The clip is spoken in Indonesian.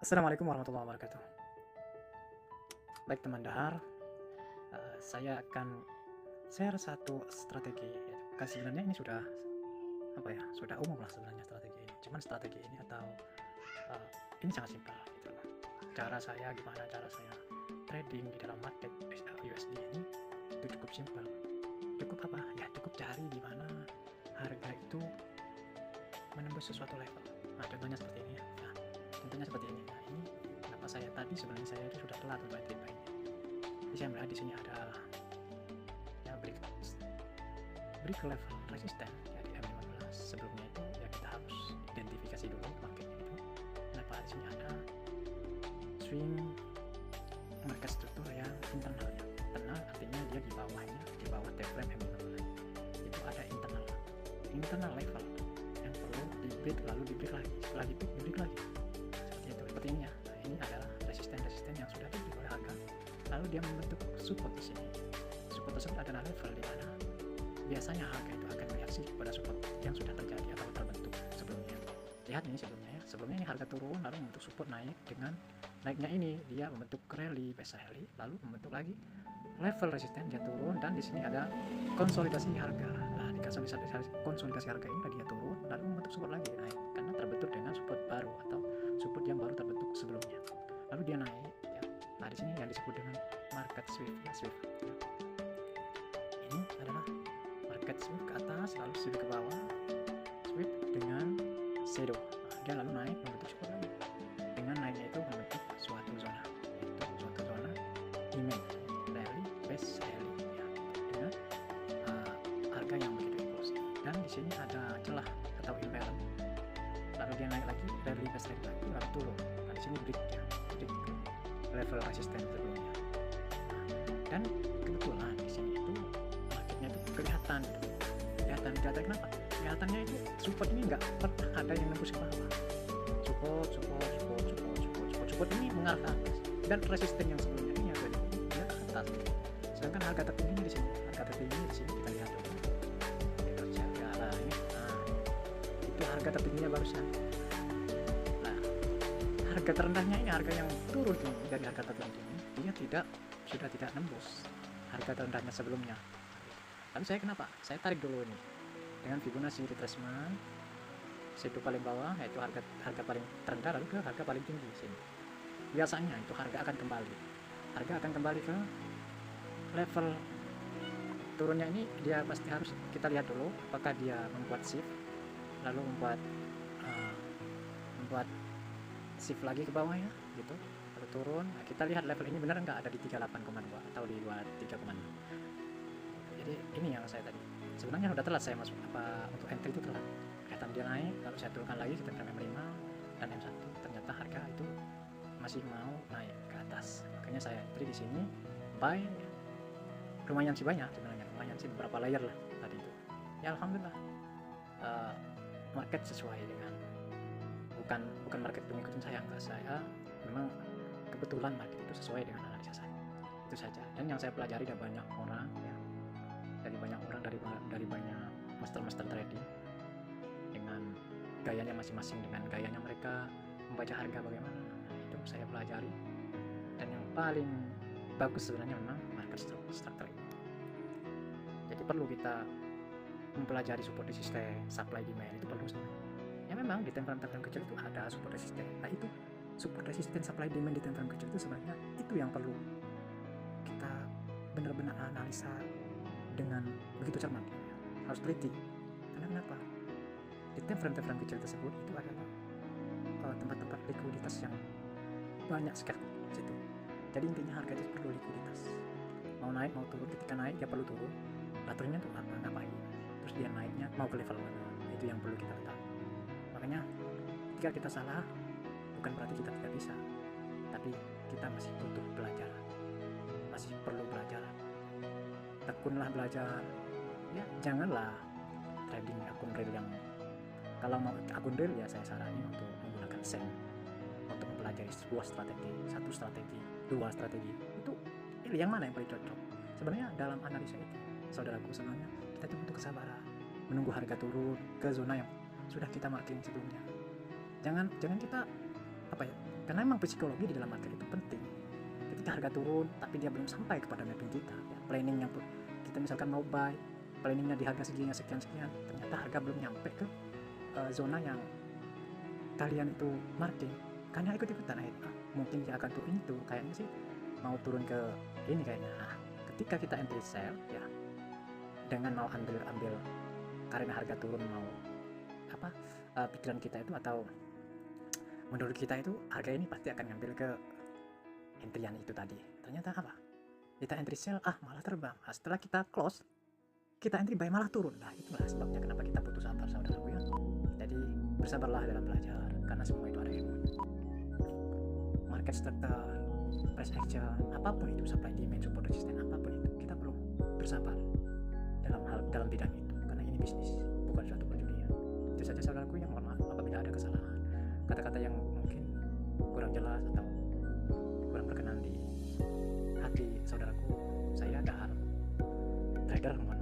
Assalamualaikum warahmatullahi wabarakatuh. Baik teman dahar, saya akan share satu strategi. Kan sebenarnya ini sudah sudah umum lah sebenarnya strategi ini. Cuman strategi ini atau ini sangat simpel gitu loh. Gimana cara saya trading di dalam market USD ini itu cukup simpel. Cukup apa? Ya cukup cari di mana harga itu menembus sesuatu level. Nah, contohnya seperti ini ya. Contohnya seperti ini. Nah, ini kenapa saya tadi sebenarnya saya itu sudah telat untuk entry buy-nya. Jadi saya melihat di sini ada ya break level resisten ya di M15. Sebelumnya itu ya kita harus identifikasi dulu marketnya itu. Kenapa di sini ada swing market struktur yang internalnya. Internal artinya dia di bawahnya, di bawah time frame M15. Itu ada internal level yang perlu di break lalu di break lagi. Setelah di break lagi. Seperti ini ya. Nah, ini adalah resisten yang sudah diberi oleh harga. Lalu dia membentuk support di sini. Support tersebut adalah level di mana biasanya harga itu akan bereaksi pada support yang sudah terjadi atau terbentuk sebelumnya. Lihat ini sebelumnya ini harga turun lalu membentuk support naik. Dengan naiknya ini dia membentuk rally base rally lalu membentuk lagi level resisten, dia turun dan di sini ada konsolidasi harga. Nah, di konsolidasi harga ini dia turun lalu membentuk support lagi naik karena terbentuk dengan support baru atau support yang baru terbentuk sebelumnya. Lalu dia naik ya. Nah, di sini yang disebut dengan market swift ya, ya. Ini adalah market swift ke atas lalu swift ke bawah, swift dengan shadow. Nah, dia lalu naik membentuk support lagi. Dengan naiknya itu membentuk suatu zona, yaitu suatu zona demand rally base rally ya, dengan harga yang begitu impulsif. Dan di sini ada celah atau imbalance. Lalu dia naik lagi, rally base rally lagi, lalu turun. Nah, di sini break ya, break level resisten sebelumnya. Nah, dan kebetulan di sini itu marketnya itu kelihatan kenapa? Kelihatannya itu support ini nggak pernah ada yang nembus ke bawah. Support ini mengarah ke atas dan resisten yang sebelumnya ini ada dia ke atas. Sedangkan harga tertingginya di sini, kita lihat dulu. Kita jaga lah ini. Nah, itu harga tertingginya barusan. Nah, harga terendahnya ini harga yang turun ini dari harga tertinggi ini dia sudah tidak nembus harga terendahnya sebelumnya. Lalu saya kenapa? Saya tarik dulu ini dengan Fibonacci retracement situ paling bawah yaitu harga paling terendah lalu ke harga paling tinggi sini. Biasanya itu harga akan kembali ke level turunnya ini. Dia pasti harus kita lihat dulu apakah dia membuat shift lalu membuat shift lagi ke bawah ya gitu lalu turun. Nah, kita lihat level ini benar nggak ada di 38,2 atau di 23,6. Jadi ini yang saya tadi sebenarnya udah telat saya masuk untuk entry itu telat. Kelihatan dia naik lalu saya turunkan lagi kita M5 dan M1, ternyata harga itu masih mau naik ke atas. Makanya saya entry di sini buy lumayan sih banyak sebenarnya, beberapa layer lah tadi itu. Ya alhamdulillah market sesuai dengan bukan market pengikutan saya, enggak, saya memang kebetulan market itu sesuai dengan analisa saya. Itu saja. Dan yang saya pelajari dari banyak orang ya, dari banyak master trading dengan gayanya masing-masing, dengan gayanya mereka membaca harga bagaimana. Nah, itu saya pelajari dan yang paling bagus sebenarnya memang market structure ini. Jadi perlu kita mempelajari support resisten, supply demand itu perlu sebenarnya. Ya memang di time frame kecil itu ada support resisten. Nah, itu support resisten supply demand di time frame kecil itu sebenarnya itu yang perlu kita benar-benar analisa dengan begitu cermat ya. Harus teliti. Karena kenapa? Di time frame kecil tersebut itu adalah tempat-tempat likuiditas yang banyak sekali situ. Jadi intinya harga itu perlu likuiditas. Mau naik mau turun, ketika naik dia perlu turun. Aturnya tuh ngapain? Terus dia naiknya mau ke level mana? Itu yang perlu kita tahu. Makanya ketika kita salah bukan berarti kita tidak bisa, tapi kita masih butuh belajar, masih perlu belajar. Tekunlah belajar ya, janganlah trading akun real yang kalau mau akun real ya saya saranin untuk menggunakan sen untuk mempelajari sebuah strategi, satu strategi, dua strategi itu pilih yang mana yang paling cocok. Sebenarnya dalam analisa itu saudaraku sebenarnya kita itu butuh kesabaran menunggu harga turun ke zona yang sudah kita marking sebelumnya. Jangan kita karena memang psikologi di dalam market itu penting. Ketika harga turun tapi dia belum sampai kepada mapping kita ya, planningnya pun kita misalkan mau buy, planningnya di harga segini sekian, ternyata harga belum nyampe ke zona yang kalian itu marking, karena ikut-ikutan akhirnya mungkin dia akan turun itu kayaknya sih mau turun ke ini kayaknya. Nah, ketika kita entry sell ya dengan mau ambil karena harga turun, mau apa pikiran kita itu atau menurut kita itu harga ini pasti akan ngambil ke entryan itu tadi, ternyata apa, kita entry sell malah terbang. Nah, setelah kita close kita entry buy malah turun. Nah, itulah sebabnya kenapa kita butuh sabar, saudaraku ya. Jadi bersabarlah dalam belajar, karena semua itu ada ilmu. Market structure, price action, apapun itu, supply demand, support resistance, apapun itu, kita perlu bersabar dalam bidang itu, karena ini bisnis, bukan suatu perjudian. Itu saja saudaraku, yang mohon maaf apabila ada kesalahan, kata-kata yang mungkin kurang jelas atau kurang berkenan di hati saudaraku. Saya Dahar, trader, mohon